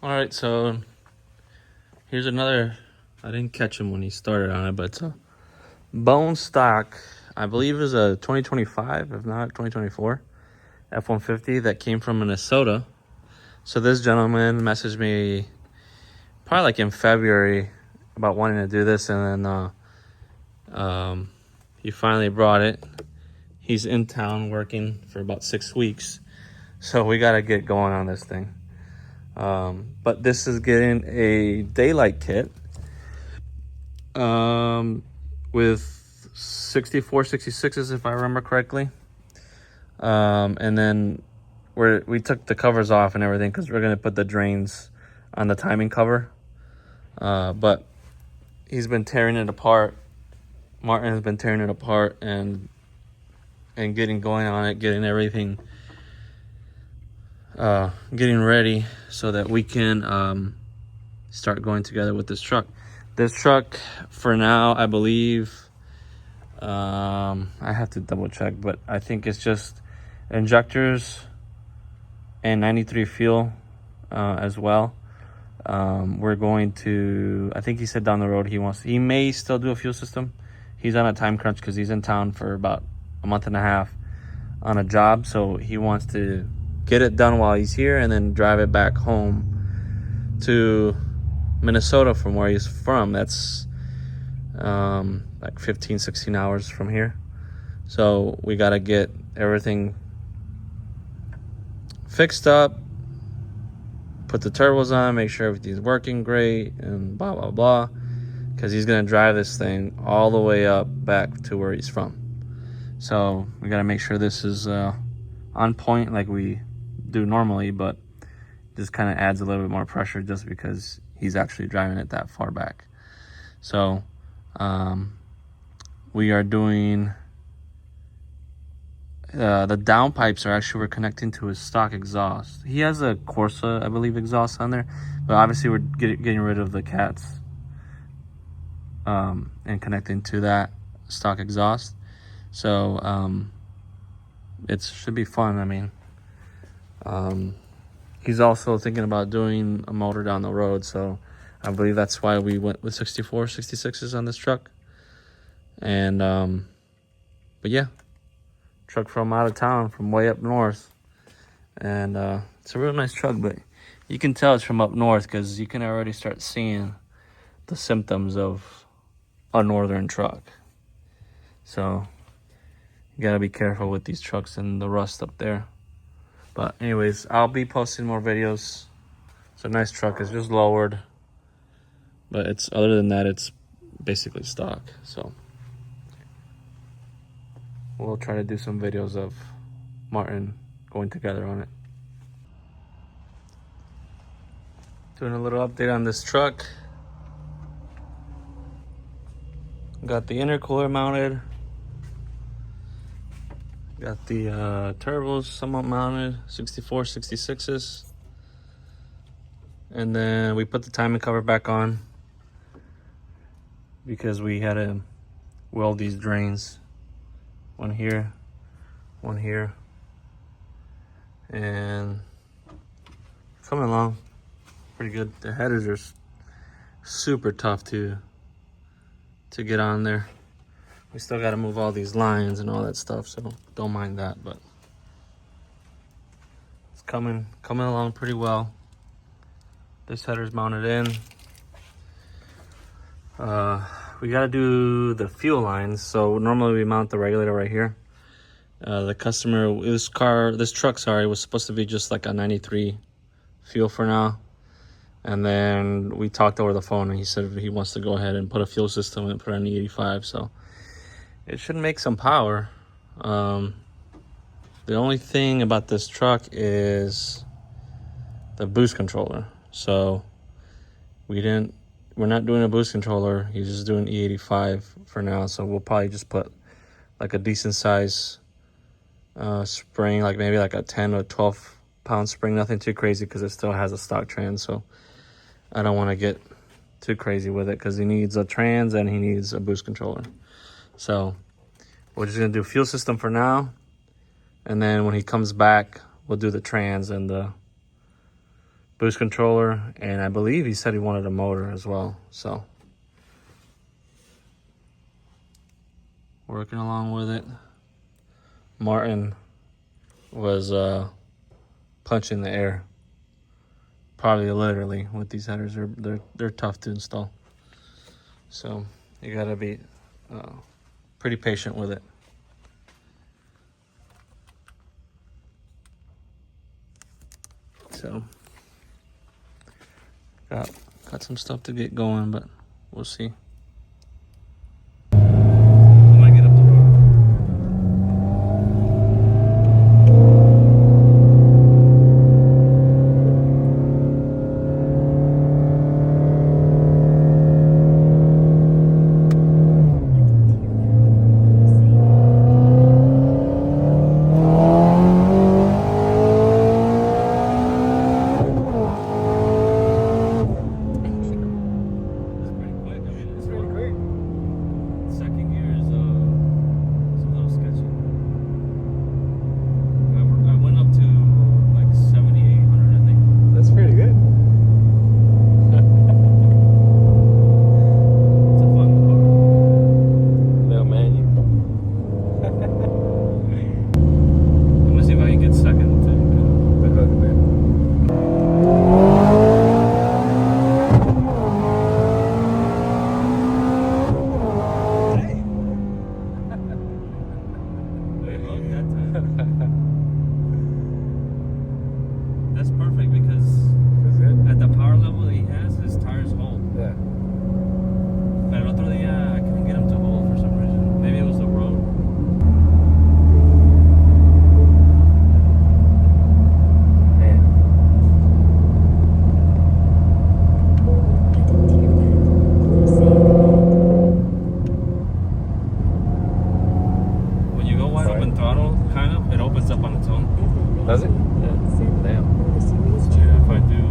All right, so here's another. I didn't catch him when he started on it, but it's a bone stock. I believe it was a 2025, if not 2024, F-150 that came from Minnesota. So this gentleman messaged me probably like in February about wanting to do this, and then he finally brought it. He's in town working for about 6 weeks, so we got to get going on this thing. But this is getting a daylight kit with 64, 66s, if I remember correctly. And then we took the covers off and everything because we're going to put the drains on the timing cover. But he's been tearing it apart. Martin has been tearing it apart and getting going on it, getting everything, getting ready so that we can start going together with this truck. This truck, for now, I believe, I have to double check, but I think it's just injectors and 93 fuel as well. We're going to, I think he said down the road he may still do a fuel system. He's on a time crunch because he's in town for about a month and a half on a job, so he wants to get it done while he's here and then drive it back home to Minnesota from where he's from. That's like 15, 16 hours from here. So we got to get everything fixed up, put the turbos on, make sure everything's working great, and blah, blah, blah. Because he's going to drive this thing all the way up back to where he's from. So we got to make sure this is on point like we do normally, but just kind of adds a little bit more pressure just because he's actually driving it that far back. So we are doing the downpipes we're connecting to his stock exhaust. He has a Corsa, I believe, exhaust on there, but obviously we're getting rid of the cats and connecting to that stock exhaust. So it should be fun. I mean, he's also thinking about doing a motor down the road, so I believe that's why we went with 64, 66s on this truck. And but yeah, truck from out of town, from way up north, and it's a real nice truck, but you can tell it's from up north because you can already start seeing the symptoms of a northern truck. So you gotta be careful with these trucks and the rust up there. But anyways, I'll be posting more videos. It's a nice truck. It's just lowered, but it's, other than that, it's basically stock. So we'll try to do some videos of Martin going together on it. Doing a little update on this truck. Got the intercooler mounted. Got the turbos somewhat mounted, 64, 66s. And then we put the timing cover back on because we had to weld these drains. One here, and coming along pretty good. The headers are super tough to get on there. We still got to move all these lines and all that stuff, so don't mind that, but it's coming along pretty well. This header's mounted in. We got to do the fuel lines. So normally we mount the regulator right here. The customer, this truck, was supposed to be just like a 93 fuel for now. And then we talked over the phone and he said he wants to go ahead and put a fuel system and put on the 85. So it should make some power. The only thing about this truck is the boost controller. So we're not doing a boost controller. He's just doing E85 for now. So we'll probably just put like a decent size spring, like maybe like a 10 or 12 pound spring. Nothing too crazy because it still has a stock trans. So I don't want to get too crazy with it because he needs a trans and he needs a boost controller. So we're just going to do fuel system for now. And then when he comes back, we'll do the trans and the boost controller, and I believe he said he wanted a motor as well. So working along with it. Martin was punching the air, probably literally, with these headers. They're tough to install, so you gotta be pretty patient with it. So got some stuff to get going, but we'll see. That's perfect because at the power level that he has, his tires hold. Yeah. But el otro día, I couldn't get him to hold for some reason. Maybe it was the road. Man. When you go wide open throttle, kind of, it opens up on its own. Does it? Yeah. Damn. Yeah, if I do. It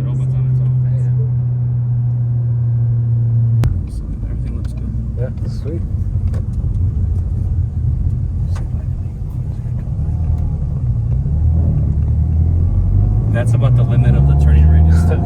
opens on its own. So everything looks good. Yeah, sweet. That's about the limit of the turning radius too.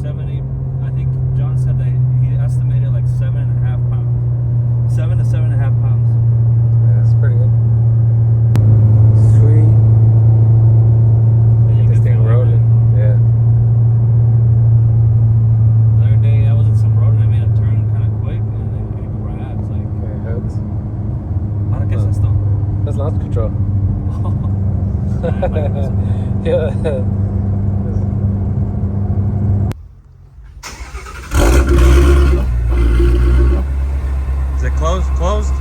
Seven, 8. I think John said that he estimated like 7.5 pounds. 7 to 7.5 pounds. Yeah, that's pretty good. Sweet. Get this thing rolling. Yeah. The other day I was in some road and I made a turn kind of quick and it grabs like. Okay, hooks. Ahora qué es esto? That's launch control. Yeah. Is it closed? Closed?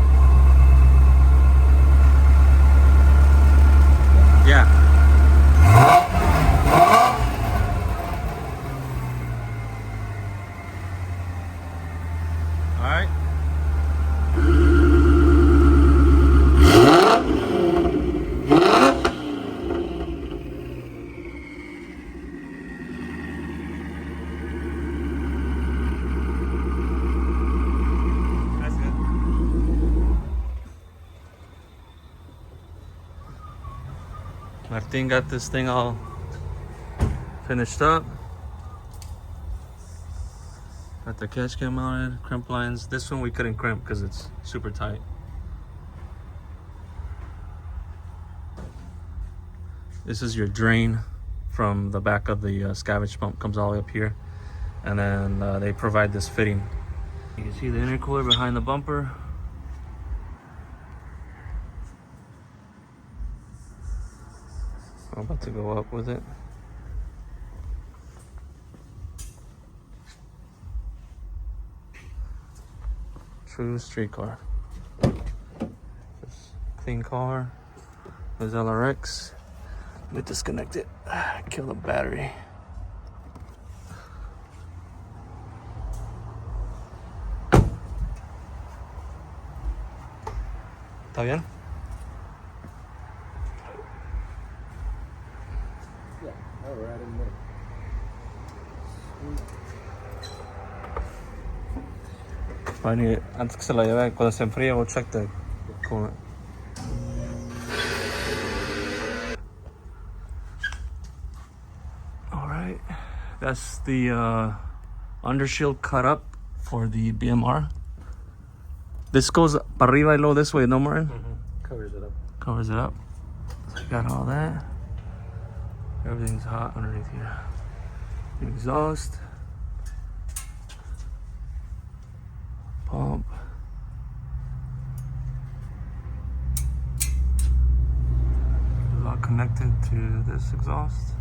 Yeah. All right. That's good. Martin got this thing all finished up. Got the catch cam mounted, crimp lines. This one we couldn't crimp because it's super tight. This is your drain from the back of the scavenge pump, comes all the way up here. And then they provide this fitting. You can see the intercooler behind the bumper. I'm about to go up with it. True street car. Just clean car. There's LRX. Let me disconnect it. Kill the battery. ¿Está bien? Yeah, we're right in the middle. Vale, antes que se la lleve, cuando se enfríe, we'll check the coolant. Alright, that's the undershield cut up for the BMR. This goes para arriba y luego this way, no more? Covers it up. Covers it up. So you got all that. Everything's hot underneath here. The exhaust. Pump. It's all connected to this exhaust.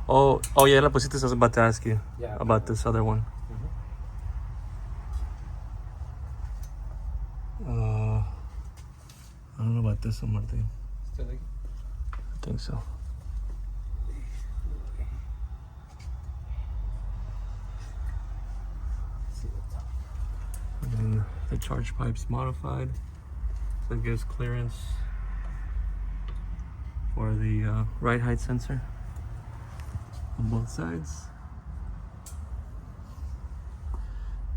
Oh yeah, la pusiste. I was about to ask you about this other one. I don't know about this one, Martin. Still like I think so. And then the charge pipe's modified, so it gives clearance for the ride height sensor on both sides.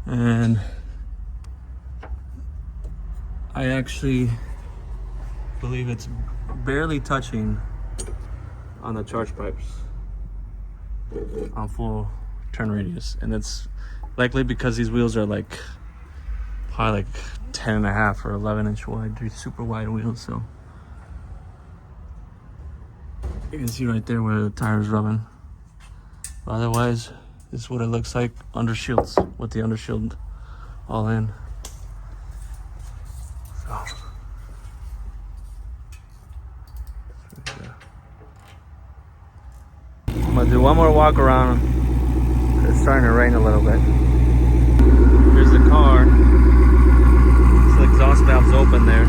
And I actually believe it's barely touching on the charge pipes on full turn radius, and it's likely because these wheels are like probably like 10.5 or 11-inch wide. They're super wide wheels, so you can see right there where the tire's rubbing. But otherwise, this is what it looks like under shields, with the undershield all in. So I'm gonna do one more walk around. It's starting to rain a little bit. Here's the car. So the exhaust valve's open there.